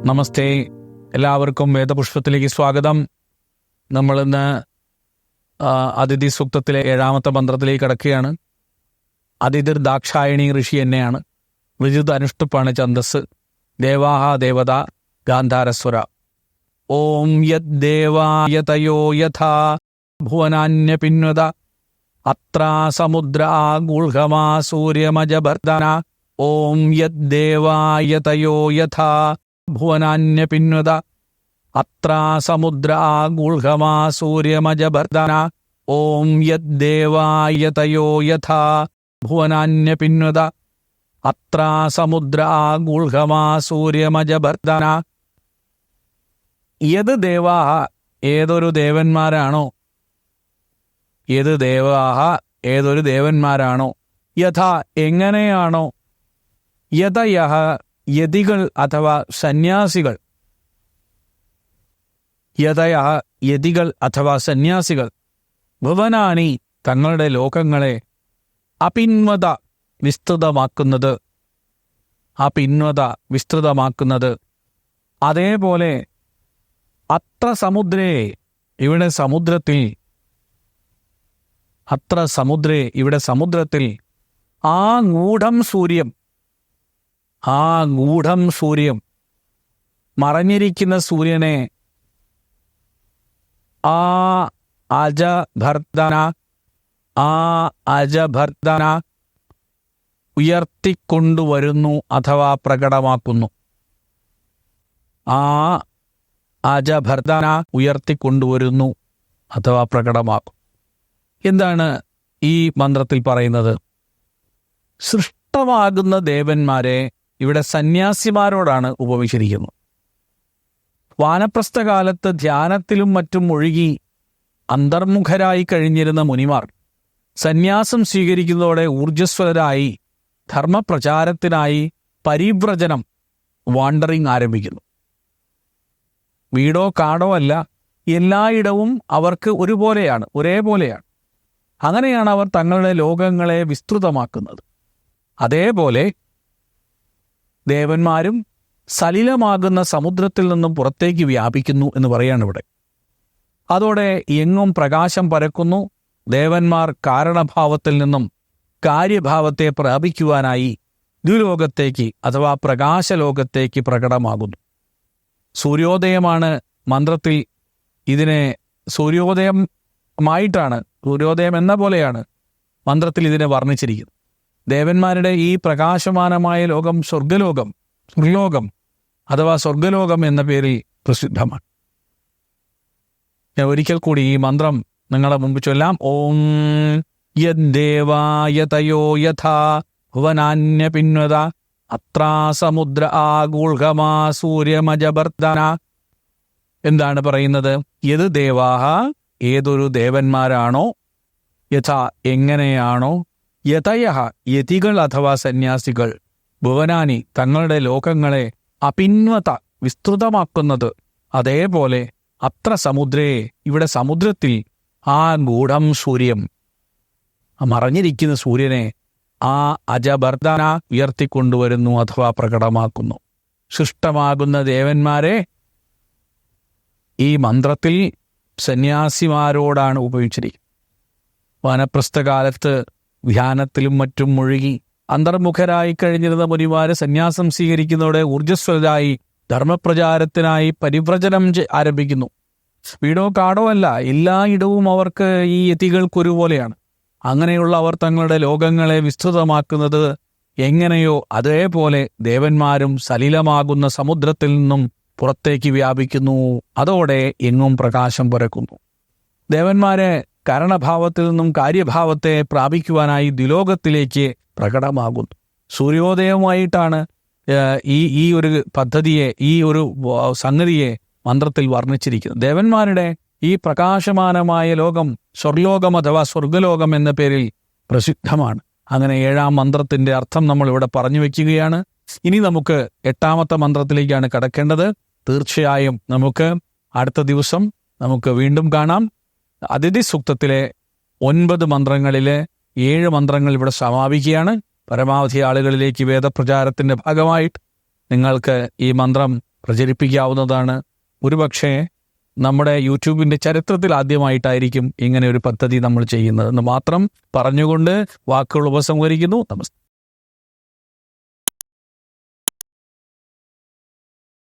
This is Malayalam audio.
നമസ്തേ, എല്ലാവർക്കും വേദപുഷ്പത്തിലേക്ക് സ്വാഗതം. നമ്മളിന്ന് അതിഥി സൂക്തത്തിലെ 7ാമത്തെ മന്ത്രത്തിലേക്ക് കടക്കുകയാണ്. അതിഥിർ ദാക്ഷായണി ഋഷി തന്നെയാണ്. വിദ്യുത് അനുഷ്ടുപ്പാണ് ഛന്ദസ്. ദേവാഹ ദേവത ഗാന്ധാരസ്വര. ഓം യദ്ദേവായതയോ യഥാ ഭുവനാന്യപിന്വത അത്രാ സമുദ്ര ഗൂഢമാ സൂര്യമജഭർദന. ഓം യദ്ദേവായതയോ യഥാ ഭുവനാന്യപിന്വത അത്രാ സമുദ്ര ഗൂഢമാ സൂര്യമജഭർദന. ഓം യദ്ദേവായതയോ യഥാ ഭുവനാന്യപിന്വത അത്രാ സമുദ്ര ഗൂഢമാ സൂര്യമജഭർദന. യത് ദേവാഹ, ഏതൊരു ദേവന്മാരാണോ, യത് ദേവാഹ, ഏതൊരു ദേവന്മാരാണോ, യഥാ എങ്ങനെയാണോ, യതയഹ, യതികൾ അഥവാ സന്യാസികൾ, യതയഹ, യതികൾ അഥവാ സന്യാസികൾ, ഭുവനാനി, തങ്ങളുടെ ലോകങ്ങളെ, അപിന്വത, വിസ്തൃതമാക്കുന്നത്, അപിന്വത, വിസ്തൃതമാക്കുന്നത്, അതേപോലെ അത്ര സമുദ്രേ, ഇവിടെ സമുദ്രത്തിൽ, അത്ര സമുദ്രേ, ഇവിടെ സമുദ്രത്തിൽ, ആ ഗൂഢം സൂര്യം, ആ ഗൂഢം സൂര്യം, മറഞ്ഞിരിക്കുന്ന സൂര്യനെ, ആ അജഭർദന, ആ അജഭർദന ഉയർത്തിക്കൊണ്ടുവരുന്നു അഥവാ പ്രകടമാക്കുന്നു. ആ അജഭർദന ഉയർത്തിക്കൊണ്ടുവരുന്നു അഥവാ പ്രകടമാക്കും. എന്താണ് ഈ മന്ത്രത്തിൽ പറയുന്നത്? സൃഷ്ടമാകുന്ന ദേവന്മാരെ ഇവിടെ സന്യാസിമാരോടാണ് ഉപമിച്ചിരിക്കുന്നത്. വാനപ്രസ്ഥകാലത്ത് ധ്യാനത്തിലും മറ്റും ഒഴുകി അന്തർമുഖരായി കഴിഞ്ഞിരുന്ന മുനിമാർ സന്യാസം സ്വീകരിക്കുന്നതോടെ ഊർജ്ജസ്വലരായി ധർമ്മപ്രചാരത്തിനായി പരിവ്രജനം, വാണ്ടറിങ് ആരംഭിക്കുന്നു. വീടോ കാടോ അല്ല, എല്ലായിടവും അവർക്ക് ഒരുപോലെയാണ്, ഒരേപോലെയാണ്. അങ്ങനെയാണ് അവർ തങ്ങളുടെ ലോകങ്ങളെ വിസ്തൃതമാക്കുന്നത്. അതേപോലെ ദേവന്മാരും സലിലമാകുന്ന സമുദ്രത്തിൽ നിന്നും പുറത്തേക്ക് വ്യാപിക്കുന്നു എന്ന് പറയാണ് ഇവിടെ. അതോടെ എങ്ങും പ്രകാശം പരക്കുന്നു. ദേവന്മാർ കാരണഭാവത്തിൽ നിന്നും കാര്യഭാവത്തെ പ്രാപിക്കുവാനായി ദ്വിലോകത്തേക്ക് അഥവാ പ്രകാശലോകത്തേക്ക് പ്രകടമാകുന്നു. സൂര്യോദയമാണ് മന്ത്രത്തിൽ, ഇതിനെ സൂര്യോദയമായിട്ടാണ്, സൂര്യോദയം എന്ന പോലെയാണ് മന്ത്രത്തിൽ ഇതിനെ വർണ്ണിച്ചിരിക്കുന്നത്. ദേവന്മാരുടെ ഈ പ്രകാശമാനമായ ലോകം സ്വർഗലോകം, സ്വർലോകം അഥവാ സ്വർഗലോകം എന്ന പേരിൽ പ്രസിദ്ധമാണ്. ഞാൻ ഒരിക്കൽ കൂടി ഈ മന്ത്രം നിങ്ങളുടെ മുമ്പ് ചൊല്ലാം. ഓം യദ്ദേവായതയോ യഥാ ഭുവനാന്യപിന്വത അത്രാ സമുദ്ര ആഗൂഢമാ സൂര്യമജഭർദന. എന്താണ് പറയുന്നത്? യത് ദേവാഹ, ഏതൊരു ദേവന്മാരാണോ, യഥാ എങ്ങനെയാണോ, യതയഹ, യതികൾ അഥവാ സന്യാസികൾ, ഭുവനാനി, തങ്ങളുടെ ലോകങ്ങളെ, അപിന്വത, വിസ്തൃതമാക്കുന്നത്, അതേപോലെ അത്ര സമുദ്രേ, ഇവിടെ സമുദ്രത്തിൽ, ആ ഗൂഢം സൂര്യം, മറഞ്ഞിരിക്കുന്ന സൂര്യനെ, ആ അജഭർദന ഉയർത്തിക്കൊണ്ടുവരുന്നു അഥവാ പ്രകടമാക്കുന്നു. സൃഷ്ടമാകുന്ന ദേവന്മാരെ ഈ മന്ത്രത്തിൽ സന്യാസിമാരോടാണ് ഉപയോഗിച്ചിരിക്കുന്നത്. വാനപ്രസ്ഥകാലത്ത് ധ്യാനത്തിലും മറ്റും മുഴുകി അന്തർമുഖരായി കഴിഞ്ഞിരുന്ന മുനിമാര് സന്യാസം സ്വീകരിക്കുന്നതോടെ ഊർജ്ജസ്വലരായി ധർമ്മപ്രചാരത്തിനായി പരിവ്രജനം ആരംഭിക്കുന്നു. വീടോ കാടോ അല്ല, എല്ലായിടവും അവർക്ക് ഈ യതികൾക്കൊരുപോലെയാണ്. അങ്ങനെയുള്ള അവർ തങ്ങളുടെ ലോകങ്ങളെ വിസ്തൃതമാക്കുന്നത് എങ്ങനെയോ അതേപോലെ ദേവന്മാരും സലിലമാകുന്ന സമുദ്രത്തിൽ നിന്നും പുറത്തേക്ക് വ്യാപിക്കുന്നു. അതോടെ എങ്ങും പ്രകാശം പരക്കുന്നു. ദേവന്മാരെ കാരണഭാവത്തിൽ നിന്നും കാര്യഭാവത്തെ പ്രാപിക്കുവാനായി ദ്വിലോകത്തിലേക്ക് പ്രകടമാകുന്നു. സൂര്യോദയമായിട്ടാണ് ഈ ഒരു പദ്ധതിയെ, ഈ ഒരു സംഗതിയെ മന്ത്രത്തിൽ വർണ്ണിച്ചിരിക്കുന്നത്. ദേവന്മാരുടെ ഈ പ്രകാശമാനമായ ലോകം സ്വർലോകം അഥവാ സ്വർഗലോകം എന്ന പേരിൽ പ്രസിദ്ധമാണ്. അങ്ങനെ 7ാം മന്ത്രത്തിന്റെ അർത്ഥം നമ്മൾ ഇവിടെ പറഞ്ഞു വെക്കുകയാണ്. ഇനി നമുക്ക് 8ാമത്തെ മന്ത്രത്തിലേക്കാണ് കടക്കേണ്ടത്. തീർച്ചയായും നമുക്ക് അടുത്ത ദിവസം നമുക്ക് വീണ്ടും കാണാം. അതിഥി സൂക്തത്തിലെ 9 മന്ത്രങ്ങളിലെ 7 മന്ത്രങ്ങൾ ഇവിടെ സമാപിക്കുകയാണ്. പരമാവധി ആളുകളിലേക്ക് വേദപ്രചാരത്തിന്റെ ഭാഗമായിട്ട് നിങ്ങൾക്ക് ഈ മന്ത്രം പ്രചരിപ്പിക്കാവുന്നതാണ്. ഒരുപക്ഷെ നമ്മുടെ യൂട്യൂബിൻ്റെ ചരിത്രത്തിൽ ആദ്യമായിട്ടായിരിക്കും ഇങ്ങനെ ഒരു പദ്ധതി നമ്മൾ ചെയ്യുന്നതെന്ന് മാത്രം പറഞ്ഞുകൊണ്ട് വാക്കുകൾ ഉപസംഹരിക്കുന്നു. നമസ്കാരം.